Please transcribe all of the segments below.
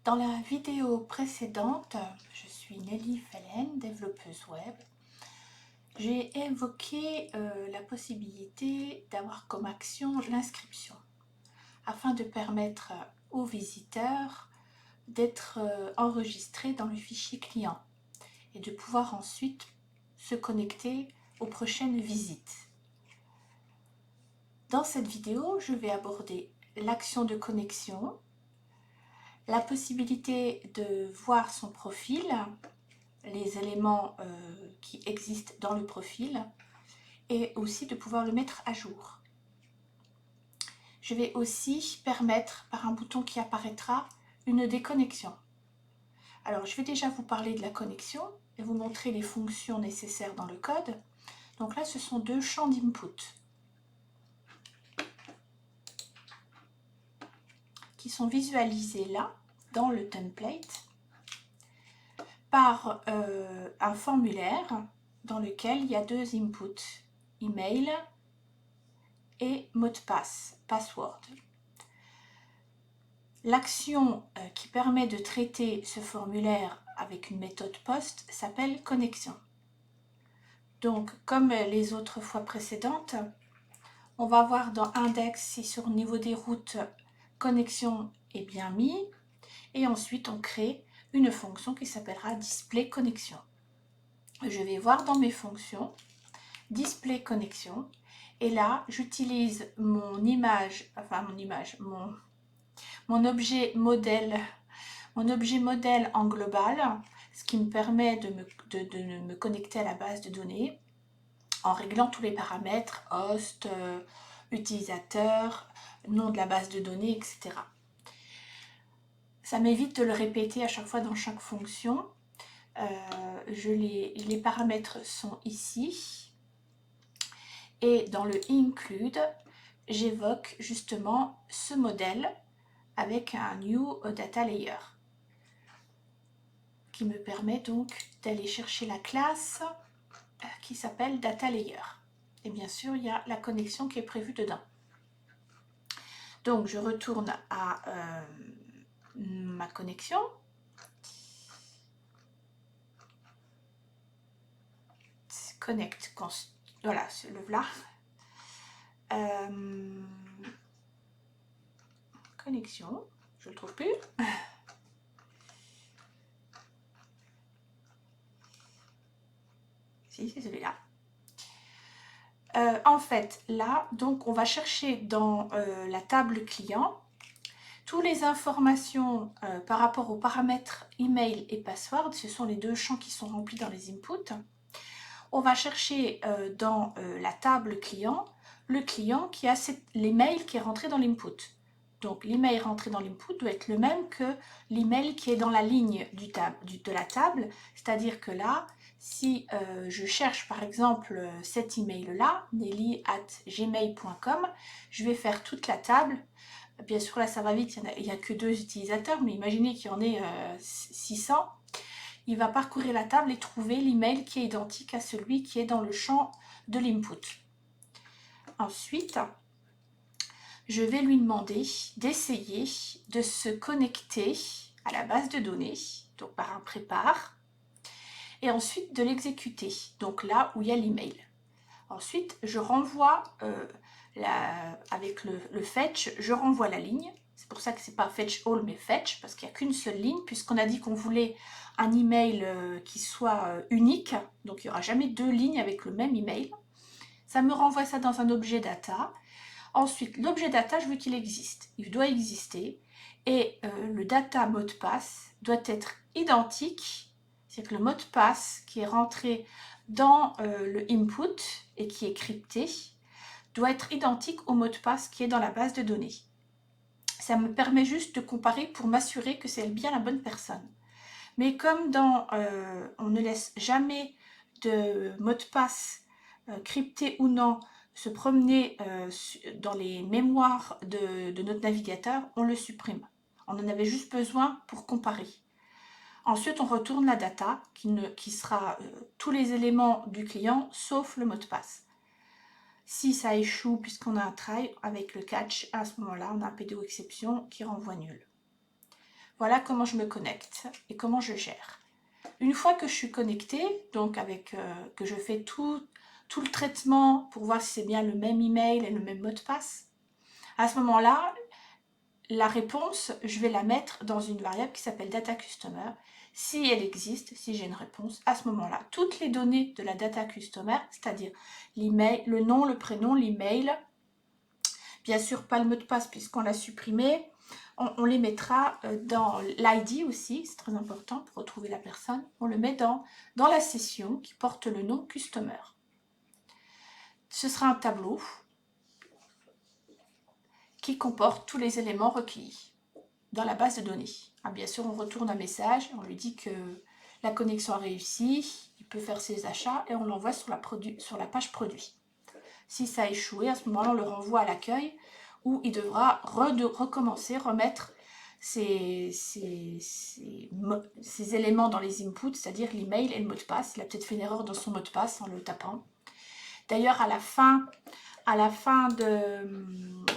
Dans la vidéo précédente, je suis Nelly Fellen, développeuse web. J'ai évoqué la possibilité d'avoir comme action l'inscription, afin de permettre aux visiteurs d'être enregistrés dans le fichier client et de pouvoir ensuite se connecter aux prochaines visites. Dans cette vidéo, je vais aborder l'action de connexion, la possibilité de voir son profil, les éléments qui existent dans le profil et aussi de pouvoir le mettre à jour. Je vais aussi permettre par un bouton qui apparaîtra une déconnexion. Alors je vais déjà vous parler de la connexion et vous montrer les fonctions nécessaires dans le code. Donc là ce sont deux champs d'input qui sont visualisés là dans le template par un formulaire dans lequel il y a deux inputs, email et mot de passe, password. L'action qui permet de traiter ce formulaire avec une méthode POST s'appelle connexion. Donc, comme les autres fois précédentes, on va voir dans index si sur le niveau des routes, connexion est bien mis. Et ensuite, on crée une fonction qui s'appellera display connexion. Je vais voir dans mes fonctions, display connexion. Et là, j'utilise mon image, enfin mon objet modèle en global, ce qui me permet de me connecter à la base de données en réglant tous les paramètres, host, utilisateur, nom de la base de données, etc. Ça m'évite de le répéter à chaque fois dans chaque fonction. Les paramètres sont ici. Et dans le include, j'évoque justement ce modèle avec un new data layer qui me permet donc d'aller chercher la classe qui s'appelle data layer. Et bien sûr, il y a la connexion qui est prévue dedans. Donc, je retourne à ma connexion. Connect, voilà, le voilà. Connexion, je ne le trouve plus. Si, c'est celui-là. En fait, là, donc, on va chercher dans la table client toutes les informations par rapport aux paramètres email et password. Ce sont les deux champs qui sont remplis dans les inputs. On va chercher dans la table client le client qui a l'email qui est rentré dans l'input. Donc l'email rentré dans l'input doit être le même que l'email qui est dans la ligne de la table. C'est-à-dire que là, si je cherche par exemple cet email-là, nelly@gmail.com, je vais faire toute la table. Bien sûr, là, ça va vite, il n'y a que 2 utilisateurs, mais imaginez qu'il y en ait 600. Il va parcourir la table et trouver l'email qui est identique à celui qui est dans le champ de l'input. Ensuite, je vais lui demander d'essayer de se connecter à la base de données, donc par un prépare, et ensuite de l'exécuter, donc là où il y a l'email. Ensuite, je renvoie, avec le fetch, je renvoie la ligne. C'est pour ça que c'est pas fetch all, mais fetch, parce qu'il n'y a qu'une seule ligne, puisqu'on a dit qu'on voulait un email qui soit unique, donc il n'y aura jamais deux lignes avec le même email. Ça me renvoie ça dans un objet data. Ensuite, l'objet data, je veux qu'il existe. Il doit exister. Et le data mot de passe doit être identique. C'est que le mot de passe qui est rentré dans le input et qui est crypté doit être identique au mot de passe qui est dans la base de données. Ça me permet juste de comparer pour m'assurer que c'est bien la bonne personne. Mais comme on ne laisse jamais de mot de passe crypté ou non se promener dans les mémoires de notre navigateur, on le supprime. On en avait juste besoin pour comparer. Ensuite, on retourne la data qui sera tous les éléments du client sauf le mot de passe. Si ça échoue puisqu'on a un try avec le catch, à ce moment-là, on a un PDO exception qui renvoie nul. voilà comment je me connecte et comment je gère. Une fois que je suis connectée, donc que je fais tout le traitement pour voir si c'est bien le même email et le même mot de passe, à ce moment-là, la réponse, je vais la mettre dans une variable qui s'appelle data customer. Si elle existe, si j'ai une réponse, à ce moment-là, toutes les données de la data customer, c'est-à-dire l'email, le nom, le prénom, l'email, bien sûr pas le mot de passe puisqu'on l'a supprimé, on les mettra dans l'ID aussi, c'est très important pour retrouver la personne, on le met dans la session qui porte le nom customer. Ce sera un tableau qui comporte tous les éléments recueillis dans la base de données. Ah, bien sûr, on retourne un message, on lui dit que la connexion a réussi, il peut faire ses achats et on l'envoie sur la page produit. Si ça a échoué, à ce moment-là, on le renvoie à l'accueil où il devra recommencer, remettre ces éléments dans les inputs, c'est-à-dire l'email et le mot de passe. Il a peut-être fait une erreur dans son mot de passe en le tapant. D'ailleurs, à la fin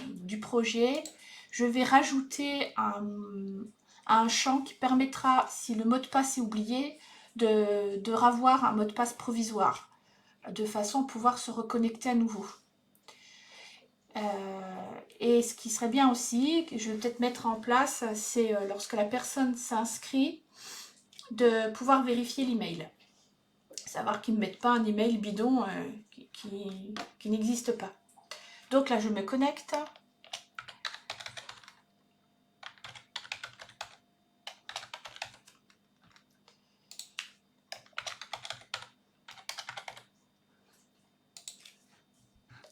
du projet, je vais rajouter un champ qui permettra, si le mot de passe est oublié, de ravoir un mot de passe provisoire, de façon à pouvoir se reconnecter à nouveau. Et ce qui serait bien aussi, que je vais peut-être mettre en place, c'est lorsque la personne s'inscrit, de pouvoir vérifier l'email. Savoir qu'ils ne mettent pas un email bidon qui n'existe pas. Donc là, je me connecte.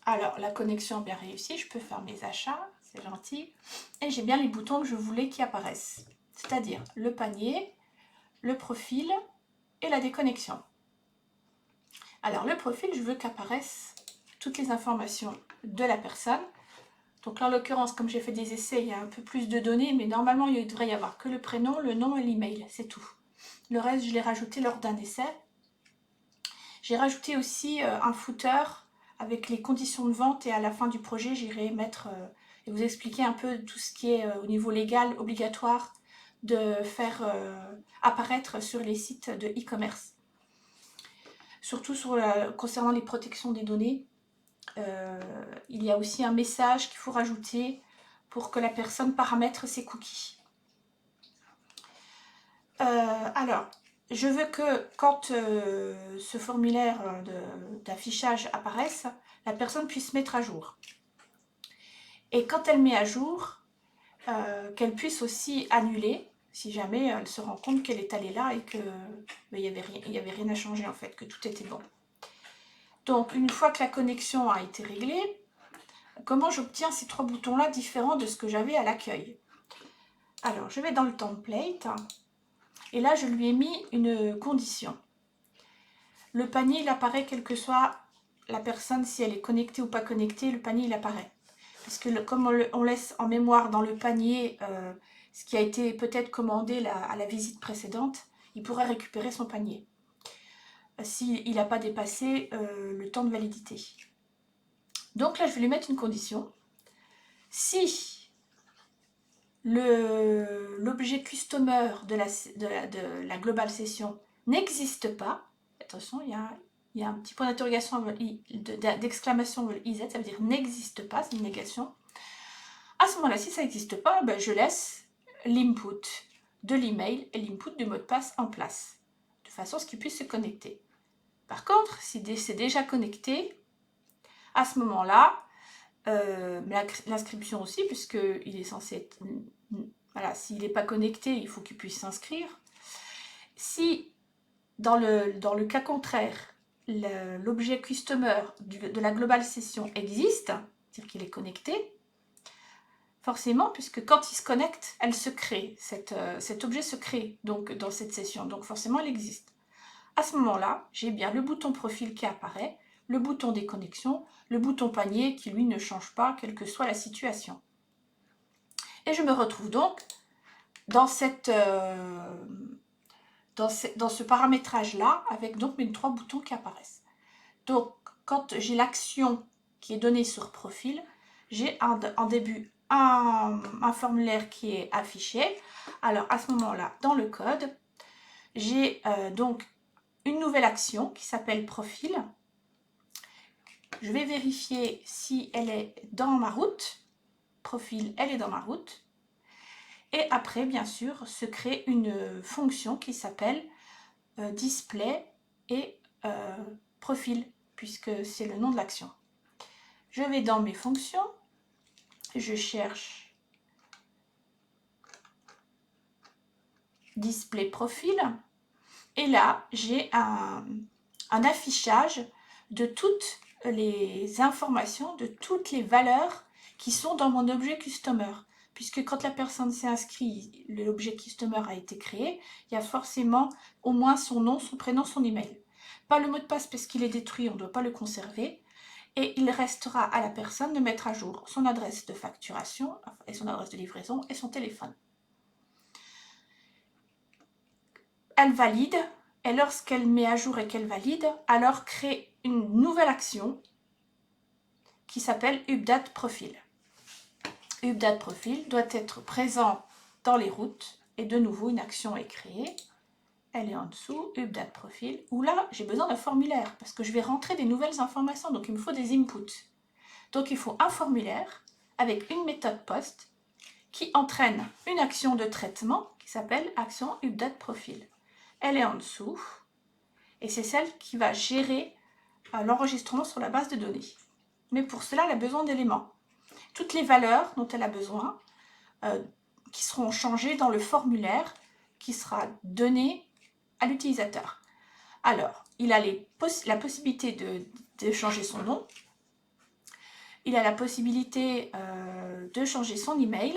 Alors, la connexion bien réussie, je peux faire mes achats, c'est gentil. Et j'ai bien les boutons que je voulais qui apparaissent. C'est-à-dire le panier, le profil et la déconnexion. Alors, le profil, je veux qu'apparaissent toutes les informations de la personne. Donc là, en l'occurrence, comme j'ai fait des essais, il y a un peu plus de données, mais normalement, il devrait y avoir que le prénom, le nom et l'email, c'est tout. Le reste, je l'ai rajouté lors d'un essai. J'ai rajouté aussi un footer avec les conditions de vente et à la fin du projet, j'irai mettre et vous expliquer un peu tout ce qui est au niveau légal obligatoire de faire apparaître sur les sites de e-commerce. Surtout concernant les protections des données, il y a aussi un message qu'il faut rajouter pour que la personne paramètre ses cookies. Alors, je veux que quand ce formulaire d'affichage apparaisse, la personne puisse mettre à jour. Et quand elle met à jour, qu'elle puisse aussi annuler, si jamais elle se rend compte qu'elle est allée là et qu'il n'y avait rien à changer en fait, que tout était bon. Donc, une fois que la connexion a été réglée, comment j'obtiens ces trois boutons-là différents de ce que j'avais à l'accueil? Alors, je vais dans le template. Et là, je lui ai mis une condition. Le panier, il apparaît quelle que soit la personne, si elle est connectée ou pas connectée, le panier, il apparaît. Parce que comme on laisse en mémoire dans le panier ce qui a été peut-être commandé à la visite précédente, il pourra récupérer son panier. S'il n'a pas dépassé le temps de validité. Donc là, je vais lui mettre une condition. Si l'objet customer de la global session n'existe pas, attention, il y a un petit point d'interrogation d'exclamation IZ, ça veut dire n'existe pas, c'est une négation. À ce moment-là, si ça n'existe pas, ben, je laisse l'input de l'email et l'input du mot de passe en place, de façon à ce qu'il puisse se connecter. Par contre, si c'est déjà connecté, à ce moment-là, l'inscription aussi, puisqu'il est censé être... Voilà, s'il n'est pas connecté, il faut qu'il puisse s'inscrire. Si, dans le cas contraire, l'objet customer de la global session existe, c'est-à-dire qu'il est connecté, forcément, puisque quand il se connecte, elle se crée, cet objet se crée donc, dans cette session, donc forcément elle existe. À ce moment-là, j'ai bien le bouton profil qui apparaît, le bouton déconnexion, le bouton panier qui lui ne change pas, quelle que soit la situation. Et je me retrouve donc dans ce paramétrage-là, avec donc mes trois boutons qui apparaissent. Donc, quand j'ai l'action qui est donnée sur profil, j'ai en début un formulaire qui est affiché. Alors à ce moment-là, dans le code, j'ai donc une nouvelle action qui s'appelle profil. Je vais vérifier si elle est dans ma route. Profil, elle est dans ma route. Et après, bien sûr, se crée une fonction qui s'appelle display et profil, puisque c'est le nom de l'action. Je vais dans mes fonctions, je cherche display profil, et là, j'ai un affichage de toutes les informations, de toutes les valeurs qui sont dans mon objet customer. Puisque quand la personne s'est inscrite, l'objet customer a été créé, il y a forcément au moins son nom, son prénom, son email. Pas le mot de passe parce qu'il est détruit, on ne doit pas le conserver. Et il restera à la personne de mettre à jour son adresse de facturation et son adresse de livraison et son téléphone. Elle valide, et lorsqu'elle met à jour et qu'elle valide, alors crée une nouvelle action qui s'appelle update profil. Update profil doit être présent dans les routes, et de nouveau une action est créée. Elle est en dessous, update profil, où là j'ai besoin d'un formulaire parce que je vais rentrer des nouvelles informations, donc il me faut des inputs. Donc il faut un formulaire avec une méthode post qui entraîne une action de traitement qui s'appelle action update profil. Elle est en dessous et c'est celle qui va gérer l'enregistrement sur la base de données. Mais pour cela, elle a besoin d'éléments. Toutes les valeurs dont elle a besoin qui seront changées dans le formulaire qui sera donné à l'utilisateur. Alors, il a la possibilité de changer son nom. Il a la possibilité de changer son email.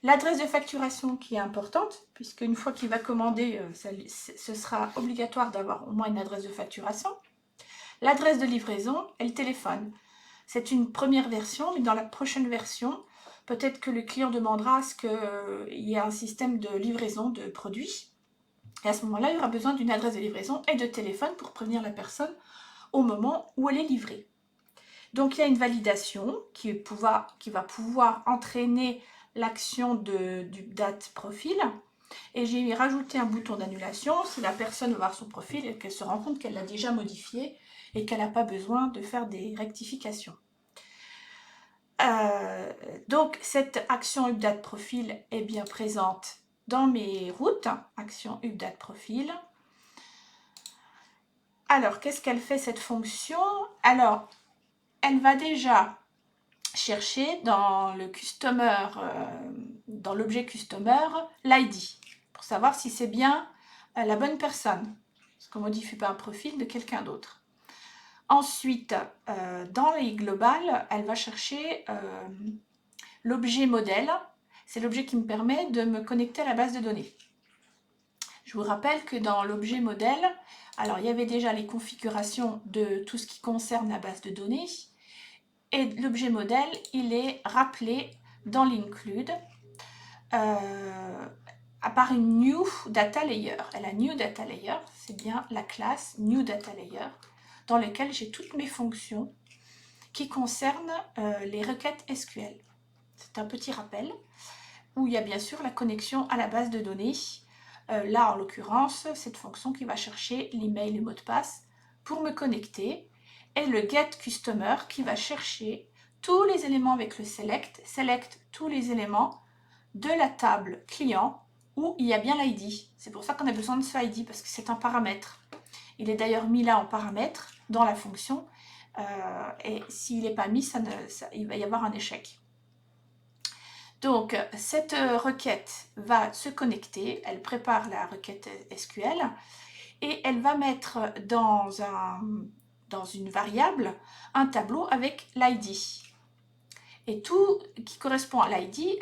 L'adresse de facturation qui est importante, puisque une fois qu'il va commander, ce sera obligatoire d'avoir au moins une adresse de facturation. L'adresse de livraison et le téléphone. C'est une première version, mais dans la prochaine version, peut-être que le client demandera à ce qu'il y ait un système de livraison de produits. Et à ce moment-là, il y aura besoin d'une adresse de livraison et de téléphone pour prévenir la personne au moment où elle est livrée. Donc, il y a une validation qui va pouvoir entraîner l'action du date profil. Et j'ai rajouté un bouton d'annulation si la personne va voir son profil et qu'elle se rend compte qu'elle l'a déjà modifié et qu'elle n'a pas besoin de faire des rectifications. Donc, cette action update profil est bien présente dans mes routes, action update profil. Alors, qu'est-ce qu'elle fait cette fonction? Alors, elle va déjà chercher dans le customer, dans l'objet customer, l'ID, pour savoir si c'est bien la bonne personne, parce qu'on ne modifie pas un profil de quelqu'un d'autre. Ensuite, dans les globales, elle va chercher l'objet modèle. C'est l'objet qui me permet de me connecter à la base de données. Je vous rappelle que dans l'objet modèle, alors il y avait déjà les configurations de tout ce qui concerne la base de données. Et l'objet modèle, il est rappelé dans l'include par une new data layer. Et la new data layer, c'est bien la classe new data layer dans laquelle j'ai toutes mes fonctions qui concernent les requêtes SQL. C'est un petit rappel où il y a bien sûr la connexion à la base de données. Là, en l'occurrence, cette fonction qui va chercher l'email et le mot de passe pour me connecter. Et le get customer qui va chercher tous les éléments avec le select tous les éléments de la table client où il y a bien l'ID. C'est pour ça qu'on a besoin de ce ID parce que c'est un paramètre. Il est d'ailleurs mis là en paramètre dans la fonction et s'il n'est pas mis, il va y avoir un échec. Donc, cette requête va se connecter, elle prépare la requête SQL et elle va mettre dans une variable un tableau avec l'ID. Et tout qui correspond à l'ID,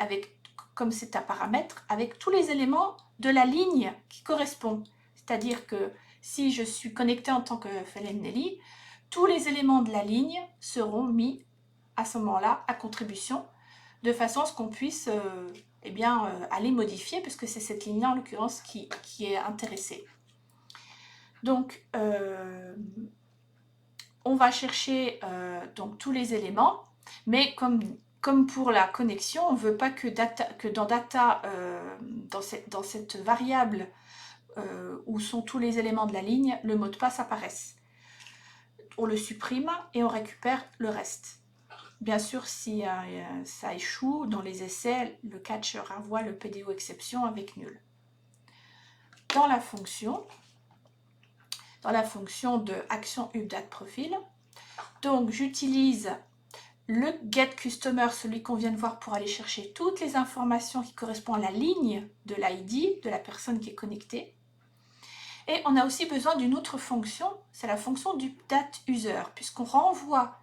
comme c'est un paramètre, avec tous les éléments de la ligne qui correspond. C'est-à-dire que si je suis connectée en tant que Felen Nelly, tous les éléments de la ligne seront mis à ce moment-là à contribution de façon à ce qu'on puisse aller modifier, puisque c'est cette ligne-là en l'occurrence qui est intéressée. Donc, on va chercher donc tous les éléments, mais comme comme pour la connexion, on ne veut pas que dans data, dans cette variable où sont tous les éléments de la ligne, le mot de passe apparaisse. On le supprime et on récupère le reste. Bien sûr, si ça échoue dans les essais, le catch renvoie le PDO exception avec nul. Dans la fonction de action update profil, donc j'utilise le get customer, celui qu'on vient de voir, pour aller chercher toutes les informations qui correspondent à la ligne de l'ID de la personne qui est connectée. Et on a aussi besoin d'une autre fonction, c'est la fonction du update user, puisqu'on renvoie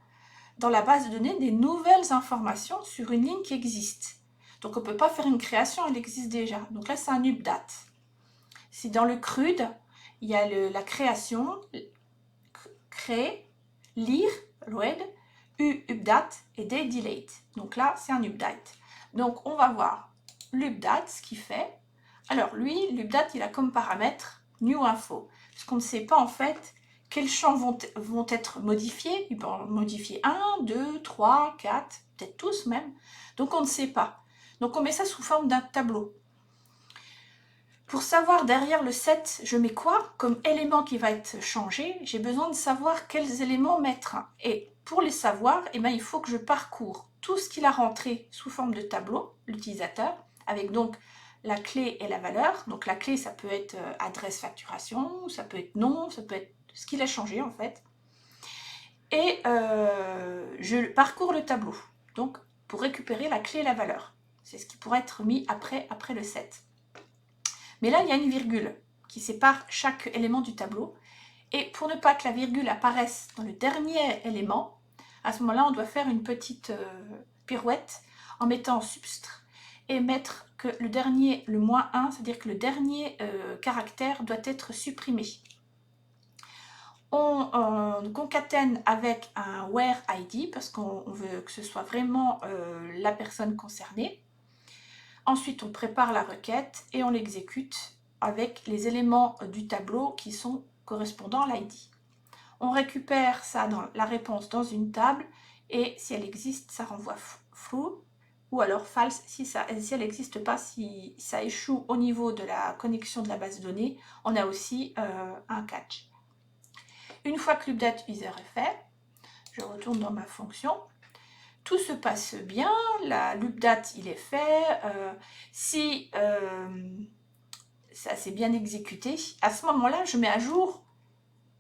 dans la base de données des nouvelles informations sur une ligne qui existe. Donc on ne peut pas faire une création, elle existe déjà. Donc là c'est un update. Si dans le CRUD, il y a la création, créer, lire, read, update et des delete. Donc là c'est un update. Donc on va voir l'update, ce qu'il fait. Alors lui, l'update, il a comme paramètre new info, parce qu'on ne sait pas en fait quels champs vont être modifiés. Il peut en modifier 1, 2, 3, 4, peut-être tous même. Donc on ne sait pas. Donc on met ça sous forme d'un tableau. Pour savoir derrière le set, je mets quoi comme élément qui va être changé, j'ai besoin de savoir quels éléments mettre. Et pour les savoir, eh bien, il faut que je parcours tout ce qu'il a rentré sous forme de tableau, l'utilisateur, avec donc la clé et la valeur. Donc la clé, ça peut être adresse facturation, ça peut être nom, ça peut être ce qu'il a changé en fait. Et je parcours le tableau, donc pour récupérer la clé et la valeur. C'est ce qui pourrait être mis après le set. Mais là, il y a une virgule qui sépare chaque élément du tableau. Et pour ne pas que la virgule apparaisse dans le dernier élément, à ce moment-là, on doit faire une petite pirouette en mettant substr et mettre que le dernier, le -1, c'est-à-dire que le dernier caractère doit être supprimé. On concatène avec un where ID parce qu'on veut que ce soit vraiment la personne concernée. Ensuite, on prépare la requête et on l'exécute avec les éléments du tableau qui sont correspondants à l'ID. On récupère ça dans la réponse dans une table et si elle existe, ça renvoie true ou alors false si elle n'existe pas, si ça échoue au niveau de la connexion de la base de données, on a aussi un catch. Une fois que l'update user est fait, je retourne dans ma fonction. Tout se passe bien, l'update il est fait. Si ça s'est bien exécuté, à ce moment-là, je mets à jour,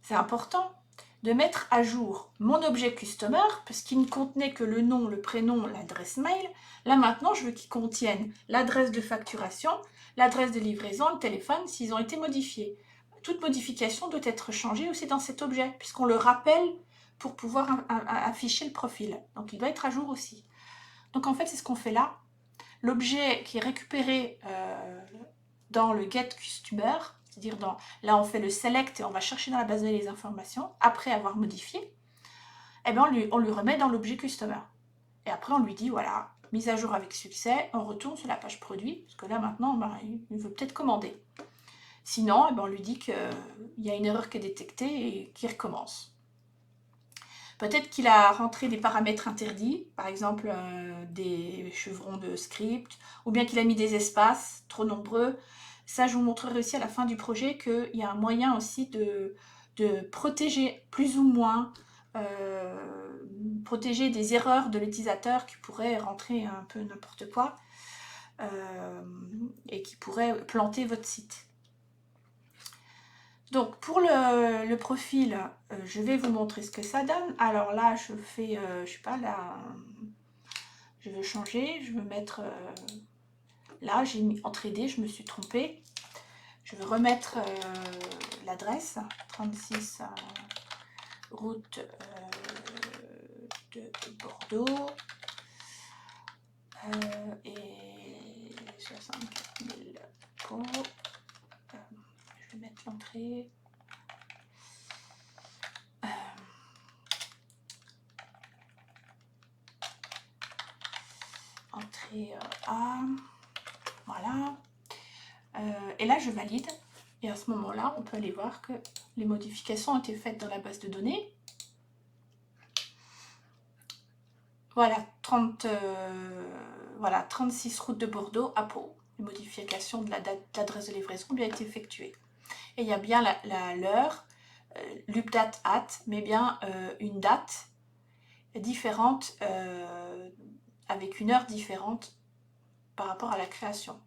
c'est important, de mettre à jour mon objet customer, parce qu'il ne contenait que le nom, le prénom, l'adresse mail. Là maintenant, je veux qu'il contienne l'adresse de facturation, l'adresse de livraison, le téléphone, s'ils ont été modifiés. Toute modification doit être changée aussi dans cet objet, puisqu'on le rappelle pour pouvoir afficher le profil. Donc il doit être à jour aussi. Donc en fait, c'est ce qu'on fait là. L'objet qui est récupéré dans le get customer, c'est-à-dire là on fait le select et on va chercher dans la base de données les informations après avoir modifié, et bien on lui remet dans l'objet customer. Et après on lui dit voilà, mise à jour avec succès, on retourne sur la page produit, parce que là maintenant il veut peut-être commander. Sinon, on lui dit qu'il y a une erreur qui est détectée et qu'il recommence. Peut-être qu'il a rentré des paramètres interdits, par exemple des chevrons de script, ou bien qu'il a mis des espaces trop nombreux. Ça, je vous montrerai aussi à la fin du projet qu'il y a un moyen aussi de protéger plus ou moins, protéger des erreurs de l'utilisateur qui pourraient rentrer un peu n'importe quoi et qui pourraient planter votre site. Donc pour le profil, je vais vous montrer ce que ça donne. Alors là, je fais, je sais pas, là, je veux changer, je veux mettre, là j'ai mis entrée D, je me suis trompée. Je veux remettre l'adresse, 36 route de Bordeaux et 64 000 Pau. Je vais mettre l'entrée. Entrée A. Voilà. Et là, je valide. Et à ce moment-là, on peut aller voir que les modifications ont été faites dans la base de données. Voilà, 36 route de Bordeaux à Pau. Les modifications de la date d'adresse de livraison ont bien été effectuées. Et il y a bien l'heure, l'update at, mais bien une date différente, avec une heure différente par rapport à la création.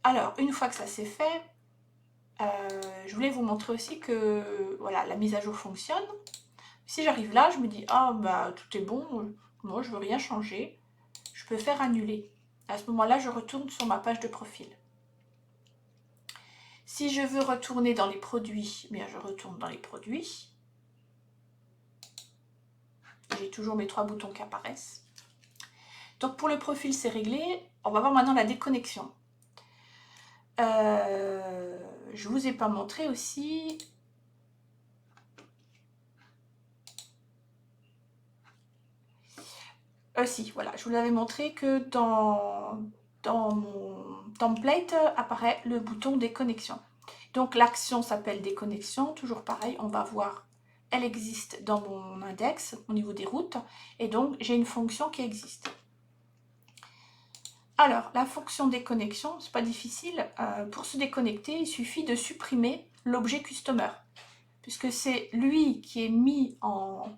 Alors, une fois que ça c'est fait, je voulais vous montrer aussi que voilà, la mise à jour fonctionne. Si j'arrive là, je me dis, ah bah tout est bon, moi je veux rien changer, je peux faire annuler. À ce moment-là, je retourne sur ma page de profil. Si je veux retourner dans les produits, bien je retourne dans les produits. J'ai toujours mes 3 boutons qui apparaissent. Donc pour le profil, c'est réglé. On va voir maintenant la déconnexion. Je vous ai pas montré aussi. Si, voilà, je vous l'avais montré que dans mon template apparaît le bouton déconnexion. Donc l'action s'appelle déconnexion, toujours pareil, on va voir, elle existe dans mon index au niveau des routes, et donc j'ai une fonction qui existe. Alors, la fonction déconnexion, c'est pas difficile. Pour se déconnecter, il suffit de supprimer l'objet customer, puisque c'est lui qui est mis en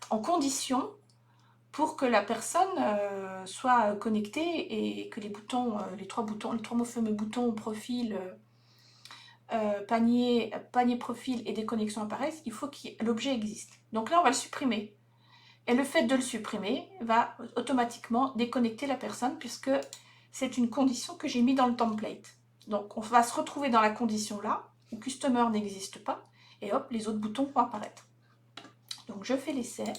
condition pour que la personne soit connectée et que les boutons, les trois fameux boutons profil, panier profil et déconnexion apparaissent, il faut que l'objet existe. Donc là, on va le supprimer. Et le fait de le supprimer va automatiquement déconnecter la personne puisque c'est une condition que j'ai mis dans le template. Donc on va se retrouver dans la condition là, où Customer n'existe pas, et hop, les autres boutons vont apparaître. Donc je fais l'essai,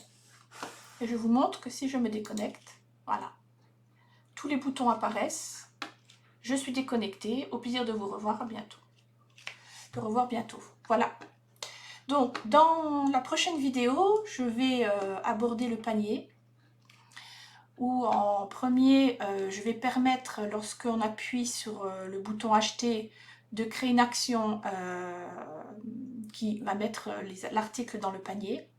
et je vous montre que si je me déconnecte, voilà, tous les boutons apparaissent, je suis déconnectée, au plaisir de vous revoir à bientôt. Voilà. Donc, dans la prochaine vidéo, je vais aborder le panier, où en premier, je vais permettre, lorsqu'on appuie sur le bouton acheter, de créer une action qui va mettre l'article dans le panier.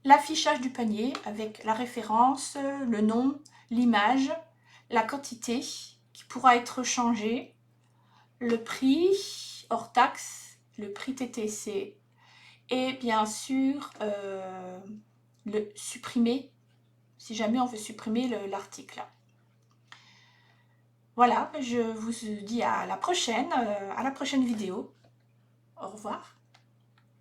L'affichage du panier avec la référence, le nom, l'image, la quantité qui pourra être changée, le prix hors taxe, le prix TTC et bien sûr le supprimer si jamais on veut supprimer l'article. Voilà, je vous dis à la prochaine vidéo. Au revoir.